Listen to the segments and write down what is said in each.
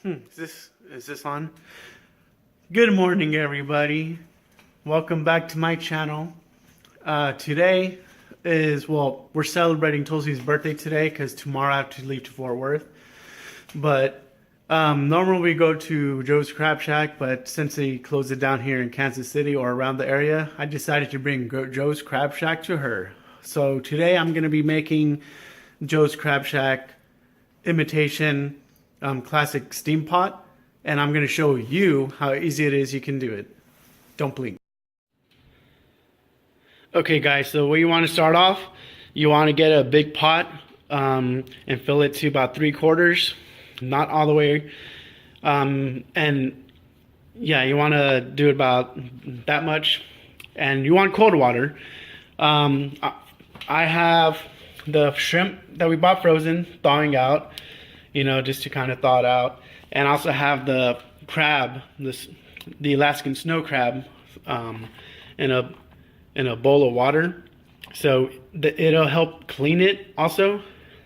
Is this on? Good morning, everybody. Welcome back to my channel. Today we're celebrating Tulsi's birthday today because tomorrow I have to leave to Fort Worth. But normally we go to Joe's Crab Shack, but since they closed it down here in Kansas City or around the area, I decided to bring Joe's Crab Shack to her. So today I'm going to be making Joe's Crab Shack imitation classic steam pot, and I'm going to show you how easy it is. You can do it. Don't blink. Okay guys, so what you want to start off, you want to get a big pot and fill it to about 3/4, not all the way, and yeah, you want to do about that much, and you want cold water. I have the shrimp that we bought frozen, thawing out, just to kind of thaw it out. And I also have the crab, the Alaskan Snow crab, in a bowl of water. So it'll help clean it also,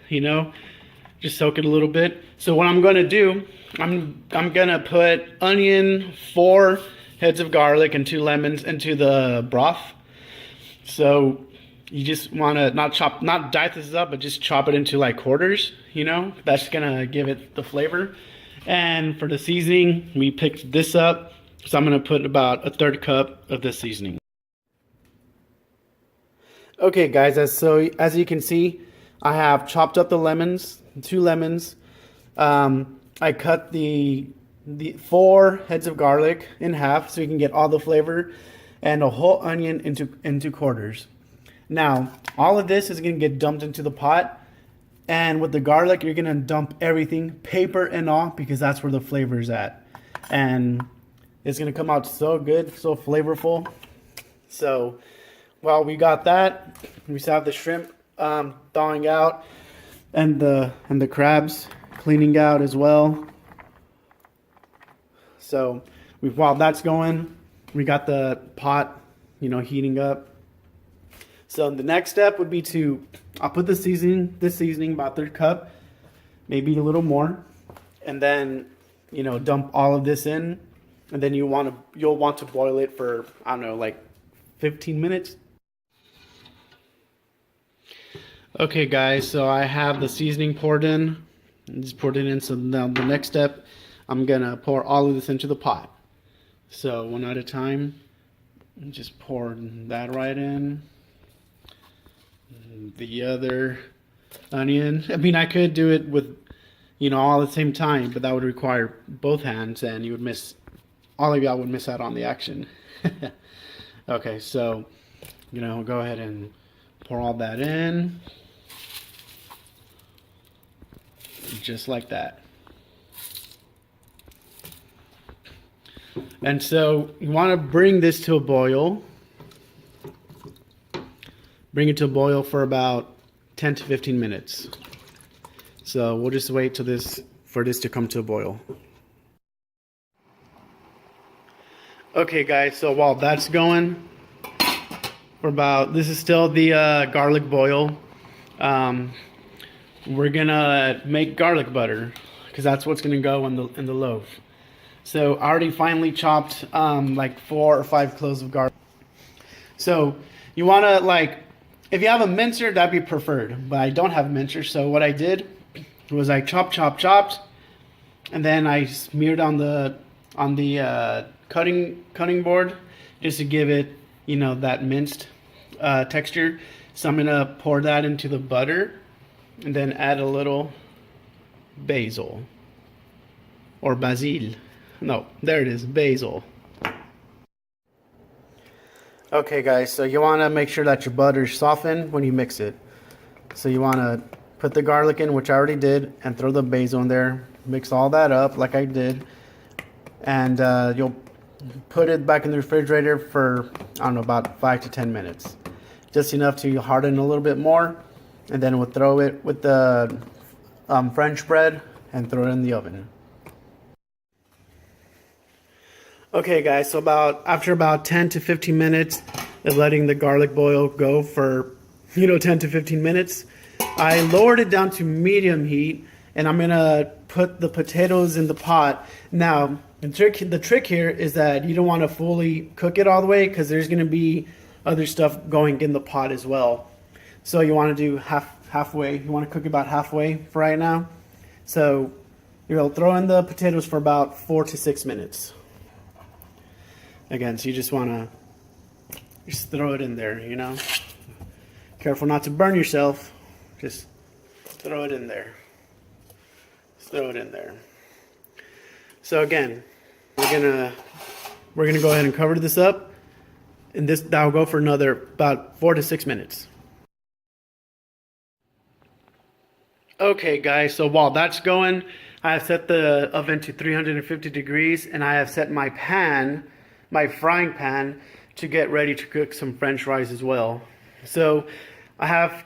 just soak it a little bit. So what I'm gonna do, I'm gonna put onion, 4 heads of garlic, and 2 lemons into the broth. So you just want to not dice this up, but just chop it into like quarters, That's going to give it the flavor. And for the seasoning, we picked this up. So I'm going to put about 1/3 cup of this seasoning. Okay, guys, as you can see, I have chopped up the lemons, 2 lemons. I cut the 4 heads of garlic in half so you can get all the flavor, and a whole onion into quarters. Now, all of this is going to get dumped into the pot, and with the garlic, you're going to dump everything, paper and all, because that's where the flavor is at. And it's going to come out so good, so flavorful. So, while we got that, we still have the shrimp thawing out, and the crabs cleaning out as well. So, while that's going, we got the pot, heating up. So the next step would be I'll put this seasoning about 1/3 cup, maybe a little more, and then dump all of this in, and then you'll want to boil it for, I don't know, like 15 minutes. Okay guys, so I have the seasoning poured in. Just poured it in. So now the next step, I'm gonna pour all of this into the pot. So one at a time, just pour that right in. The other onion. I mean, I could do it with, all at the same time, but that would require both hands, and all of y'all would miss out on the action. Okay, so, go ahead and pour all that in. Just like that. And so, you want to bring this to a boil. Bring it to a boil for about 10 to 15 minutes. So we'll just wait for this to come to a boil. Okay guys, so while that's going, this is still the garlic boil. We're gonna make garlic butter, because that's what's gonna go in the loaf. So I already finely chopped like 4 or 5 cloves of garlic. So you wanna if you have a mincer, that'd be preferred, but I don't have a mincer. So what I did was I chopped, and then I smeared on the cutting board just to give it, that minced texture. So I'm gonna pour that into the butter, and then add a little basil or basil. No, there it is, basil. Okay guys, so you want to make sure that your butter is softened when you mix it. So you want to put the garlic in, which I already did, and throw the basil in there. Mix all that up like I did. And you'll put it back in the refrigerator for, I don't know, about 5 to 10 minutes. Just enough to harden a little bit more. And then we'll throw it with the French bread and throw it in the oven. Okay guys, so after about 10 to 15 minutes of letting the garlic boil go for 10 to 15 minutes, I lowered it down to medium heat, and I'm gonna put the potatoes in the pot. Now, the trick here is that you don't want to fully cook it all the way because there's going to be other stuff going in the pot as well. So you want to do halfway. You want to cook about halfway for right now. So you'll throw in the potatoes for about 4 to 6 minutes. Again, so you just want to just throw it in there, you know. Careful not to burn yourself. Just throw it in there. Just throw it in there. So again, we're gonna go ahead and cover this up, and that'll go for another about 4 to 6 minutes. Okay, guys. So while that's going, I have set the oven to 350 degrees, and I have set my frying pan, to get ready to cook some French fries as well. So I have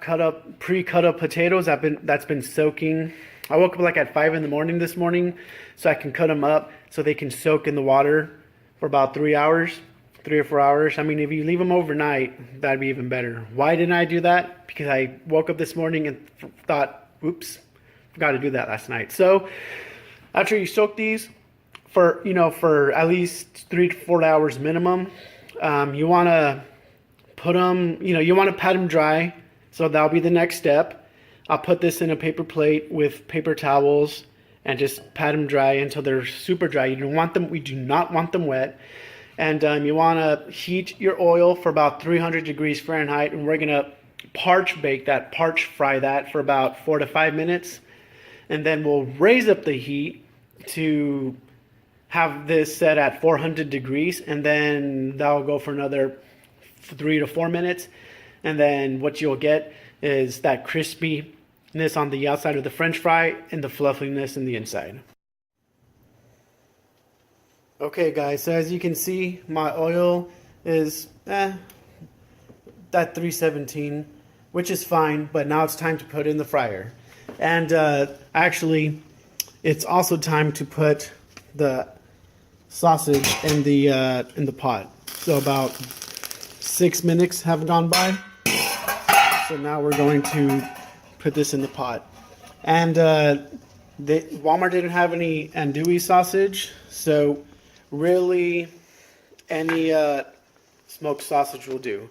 pre-cut up potatoes that's been soaking. I woke up like at 5 in the morning this morning, so I can cut them up so they can soak in the water for about 3 or 4 hours. I mean, if you leave them overnight, that'd be even better. Why didn't I do that? Because I woke up this morning and thought, oops, forgot to do that last night. So after you soak these for at least 3 to 4 hours minimum, you want to put them, you want to pat them dry. So that'll be the next step. I'll put this in a paper plate with paper towels and just pat them dry until they're super dry. We do not want them wet. And you want to heat your oil for about 300 degrees Fahrenheit, and we're going to parch fry that for about 4 to 5 minutes. And then we'll raise up the heat to have this set at 400 degrees, and then that'll go for another 3 to 4 minutes. And then what you'll get is that crispiness on the outside of the French fry and the fluffiness in the inside. Okay, guys, so as you can see, my oil is at 317, which is fine, but now it's time to put in the fryer. And actually, it's also time to put the sausage in the pot. So about 6 minutes have gone by. So now we're going to put this in the pot. And Walmart didn't have any andouille sausage, so really any smoked sausage will do.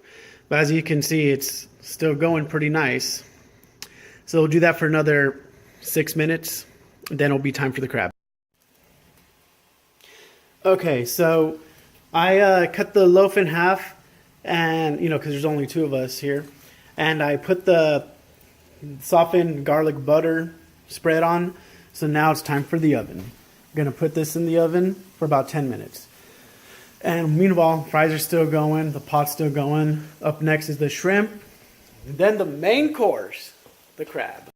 But as you can see, it's still going pretty nice. So we'll do that for another 6 minutes, then it'll be time for the crab. Okay, so I cut the loaf in half, and because there's only 2 of us here, and I put the softened garlic butter spread on. So now it's time for the oven. I'm gonna put this in the oven for about 10 minutes. And meanwhile, fries are still going, the pot's still going. Up next is the shrimp, and then the main course, the crab.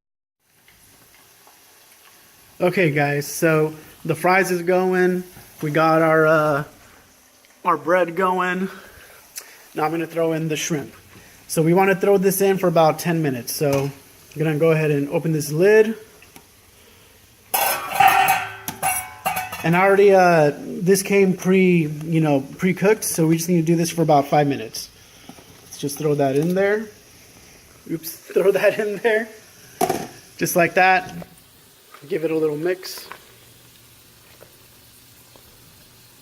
Okay, guys, so the fries is going. We got our bread going. Now I'm gonna throw in the shrimp. So we want to throw this in for about 10 minutes. So I'm gonna go ahead and open this lid. And I already this came pre-cooked, so we just need to do this for about 5 minutes. Let's just throw that in there. Oops, throw that in there. Just like that. Give it a little mix.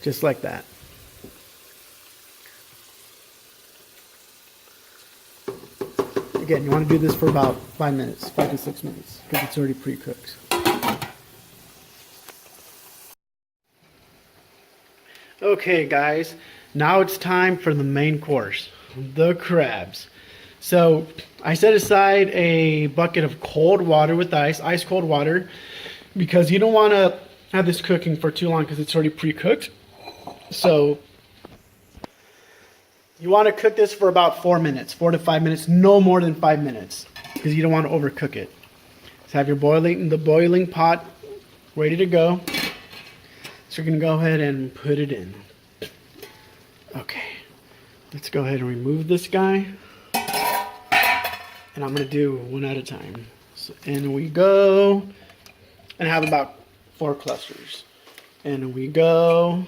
Just like that. Again, you want to do this for about 5 minutes, 5 to 6 minutes, because it's already pre-cooked. Okay, guys, now it's time for the main course, the crabs. So I set aside a bucket of cold water with ice cold water, because you don't want to have this cooking for too long because it's already pre-cooked. So you want to cook this for about 4 minutes, 4 to 5 minutes, no more than 5 minutes, because you don't want to overcook it. So have your boiling pot ready to go. So you're going to go ahead and put it in. Okay, let's go ahead and remove this guy. And I'm going to do one at a time. So in we go. And I have about 4 clusters. In we go.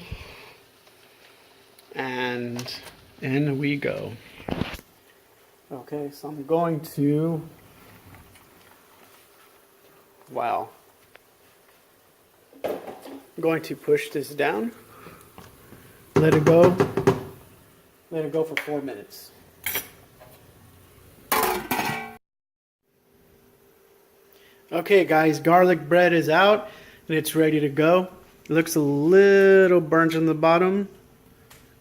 And in we go. Okay, so I'm going to... Wow. I'm going to push this down. Let it go. Let it go for 4 minutes. Okay guys, garlic bread is out and it's ready to go. It looks a little burnt on the bottom.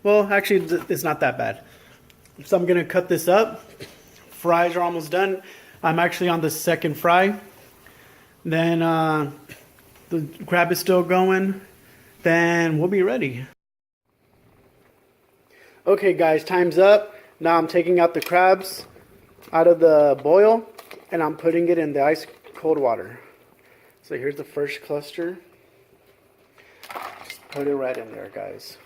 Well, actually it's not that bad. So I'm gonna cut this up. Fries are almost done. I'm actually on the second fry. Then the crab is still going. Then we'll be ready. Okay guys, time's up. Now I'm taking out the crabs out of the boil and I'm putting it in the ice cold water. So here's the first cluster. Just put it right in there, guys.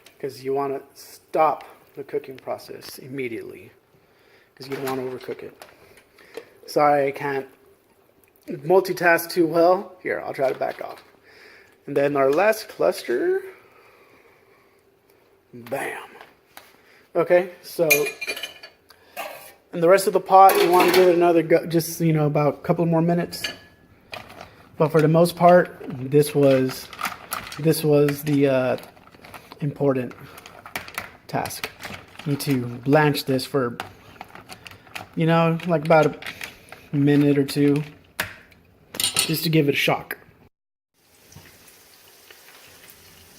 Because you want to stop the cooking process immediately. Because you don't want to overcook it. Sorry, I can't multitask too well. Here, I'll try to back off. And then our last cluster. Bam. Okay, so and the rest of the pot, you want to give it another go, just, you know, about a couple more minutes. But for the most part, this was the important task. You need to blanch this for, you know, like about a minute or two, just to give it a shock.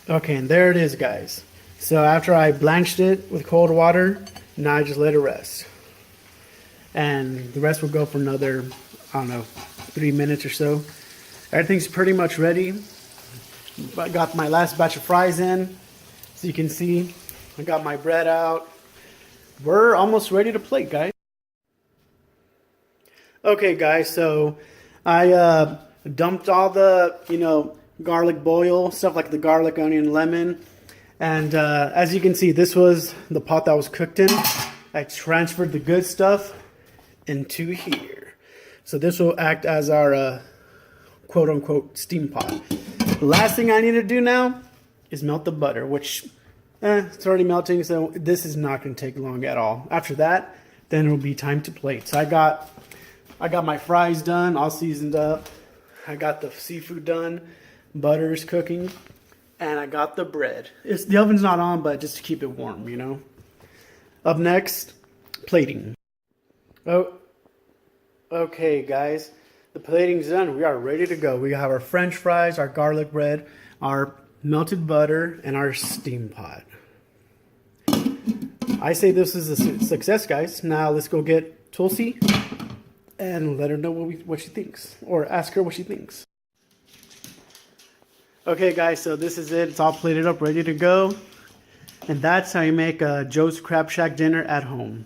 Okay, and there it is, guys. So after I blanched it with cold water, now I just let it rest. And the rest will go for another, I don't know, 3 minutes or so. Everything's pretty much ready. I got my last batch of fries in. So you can see, I got my bread out. We're almost ready to plate, guys. Okay, guys, so I dumped all the, you know, garlic boil, stuff like the garlic, onion, lemon. And as you can see, this was the pot that was cooked in. I transferred the good stuff into here. So this will act as our quote-unquote steam pot. The last thing I need to do now is melt the butter, which it's already melting, so this is not going to take long at all. After that, then it'll be time to plate. So I got my fries done, all seasoned up. I got the seafood done, butter's cooking, and I got the bread. The oven's not on, but just to keep it warm, you know. Up next, plating. Oh, okay, guys. The plating's done. We are ready to go. We have our French fries, our garlic bread, our melted butter, and our steam pot. I say this is a success, guys. Now let's go get Tulsi and let her know what she thinks, or ask her what she thinks. Okay, guys. So this is it. It's all plated up, ready to go. And that's how you make a Joe's Crab Shack dinner at home.